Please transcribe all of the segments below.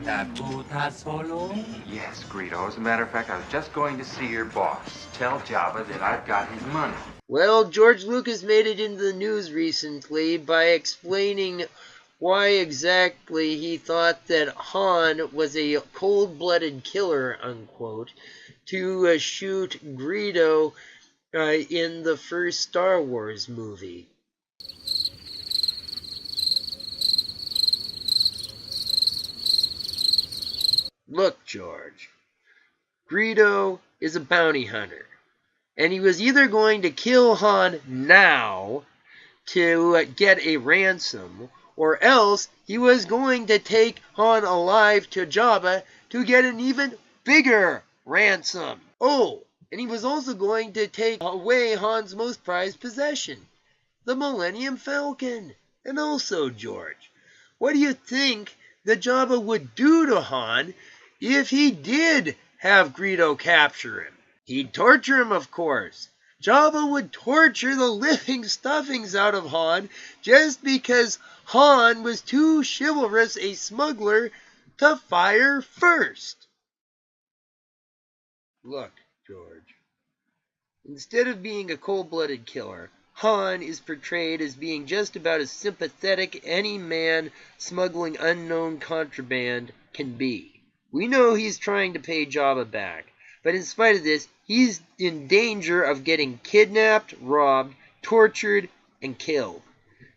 Yes, Greedo. As a matter of fact, I was just going to see your boss. Tell Jabba that I've got his money. Well, George Lucas made it into the news recently by explaining why exactly he thought that Han was a cold-blooded killer, unquote, to shoot Greedo in the first Star Wars movie. Look, George, Greedo is a bounty hunter, and he was either going to kill Han now to get a ransom, or else he was going to take Han alive to Jabba to get an even bigger ransom. Oh, and he was also going to take away Han's most prized possession, the Millennium Falcon. And also, George, what do you think that Jabba would do to Han if he did have Greedo capture him? He'd torture him, of course. Jabba would torture the living stuffings out of Han just because Han was too chivalrous a smuggler to fire first. Look, George, instead of being a cold-blooded killer, Han is portrayed as being just about as sympathetic any man smuggling unknown contraband can be. We know he's trying to pay Jabba back, but in spite of this, he's in danger of getting kidnapped, robbed, tortured, and killed.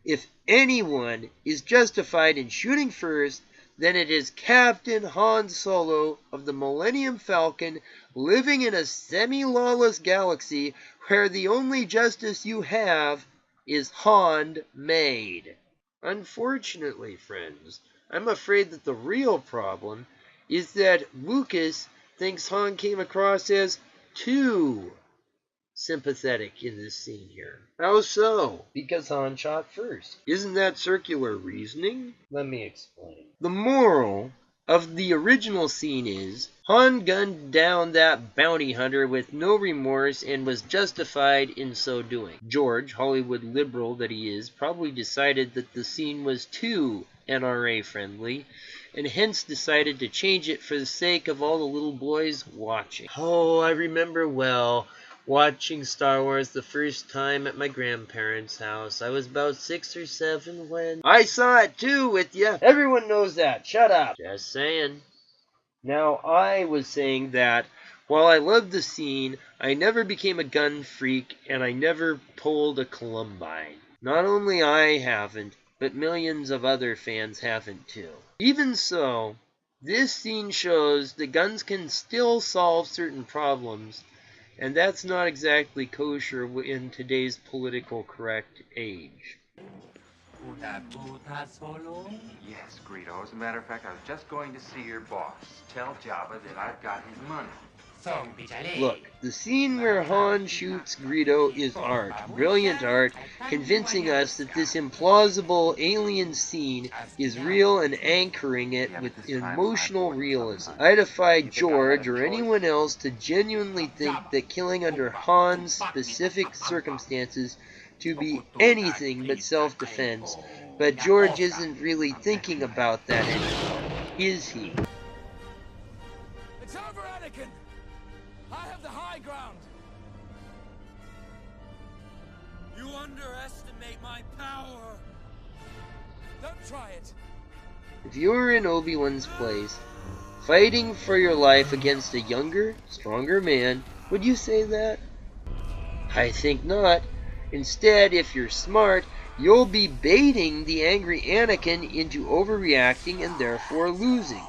If anyone is justified in shooting first, then it is Captain Han Solo of the Millennium Falcon, living in a semi-lawless galaxy where the only justice you have is Han-made. Unfortunately, friends, I'm afraid that the real problem is that Lucas thinks Han came across as too sympathetic in this scene here. How so? Because Han shot first. Isn't that circular reasoning? Let me explain. The moral of the original scene is Han gunned down that bounty hunter with no remorse and was justified in so doing. George, Hollywood liberal that he is, probably decided that the scene was too NRA friendly, and hence decided to change it for the sake of all the little boys watching. Oh, I remember well watching Star Wars the first time at my grandparents' house. I was about 6 or 7 when... I saw it too with you. Everyone knows that. Shut up. Just saying. Now, I was saying that while I loved the scene, I never became a gun freak and I never pulled a Columbine. Not only I haven't, but millions of other fans haven't too. Even so, this scene shows that guns can still solve certain problems, and that's not exactly kosher in today's political correct age. Yes, Greedo. As a matter of fact, I was just going to see your boss. Tell Jabba that I've got his money. Look, the scene where Han shoots Greedo is art, brilliant art, convincing us that this implausible alien scene is real and anchoring it with emotional realism. I defy George or anyone else to genuinely think that killing under Han's specific circumstances to be anything but self-defense, but George isn't really thinking about that anymore, is he? It's over, Anakin! I have the high ground! You underestimate my power! Don't try it! If you were in Obi-Wan's place, fighting for your life against a younger, stronger man, would you say that? I think not. Instead, if you're smart, you'll be baiting the angry Anakin into overreacting and therefore losing.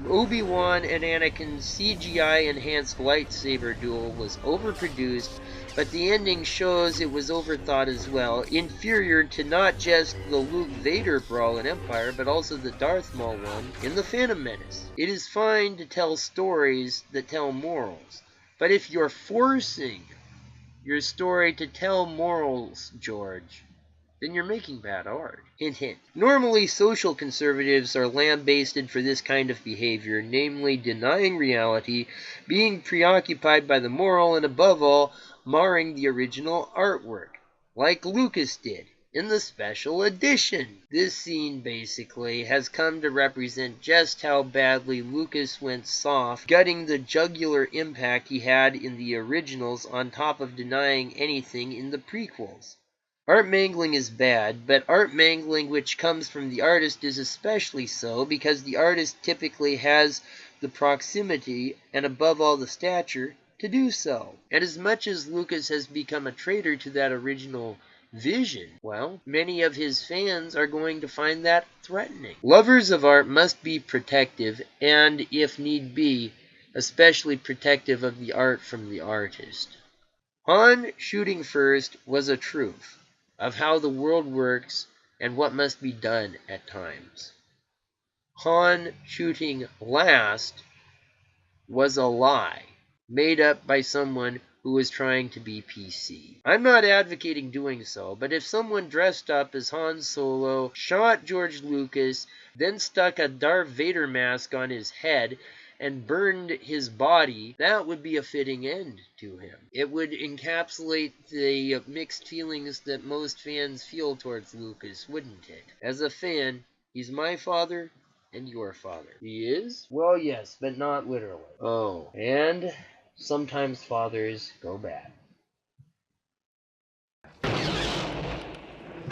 Obiwan and Anakin's CGI-enhanced lightsaber duel was overproduced, but the ending shows it was overthought as well, inferior to not just the Luke-Vader brawl in Empire, but also the Darth Maul one in The Phantom Menace. It is fine to tell stories that tell morals, but if you're forcing your story to tell morals, George, then you're making bad art. Hint, hint. Normally, social conservatives are lambasted for this kind of behavior, namely denying reality, being preoccupied by the moral, and above all, marring the original artwork, like Lucas did in the special edition. This scene, basically, has come to represent just how badly Lucas went soft, gutting the jugular impact he had in the originals on top of denying anything in the prequels. Art mangling is bad, but art mangling which comes from the artist is especially so because the artist typically has the proximity and above all the stature to do so. And as much as Lucas has become a traitor to that original vision, well, many of his fans are going to find that threatening. Lovers of art must be protective and, if need be, especially protective of the art from the artist. Han shooting first was a truth of how the world works and what must be done at times. Han shooting last was a lie made up by someone who was trying to be PC. I'm not advocating doing so, but if someone dressed up as Han Solo, shot George Lucas, then stuck a Darth Vader mask on his head, and burned his body, that would be a fitting end to him. It would encapsulate the mixed feelings that most fans feel towards Lucas, wouldn't it? As a fan, he's my father and your father. He is? Well, yes, but not literally. Oh, and sometimes fathers go bad.